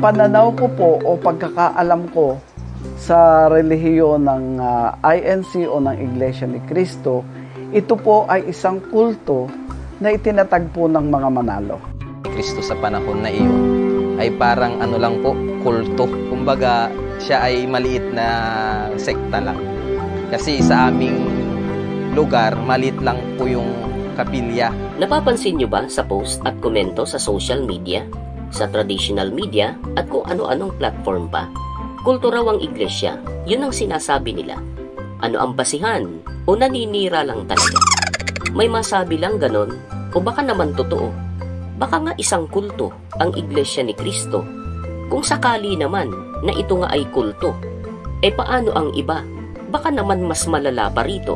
Pananaw ko po o pagkakaalam ko sa relihiyon ng INC o ng Iglesia ni Cristo, ito po ay isang kulto na itinatagpo ng mga manalo. Cristo sa panahon na iyon ay parang ano lang po, kulto. Kumbaga, siya ay maliit na sekta lang. Kasi sa aming lugar, maliit lang po yung kapilya. Napapansin nyo ba sa post at komento sa social media, sa traditional media at kung ano-anong platform pa? Kulto raw ang iglesia, yun ang sinasabi nila. Ano ang basihan o naninira lang talaga? May masabi lang ganon o baka naman totoo? Baka nga isang kulto ang Iglesia ni Cristo. Kung sakali naman na ito nga ay kulto, paano ang iba? Baka naman mas malala pa rito.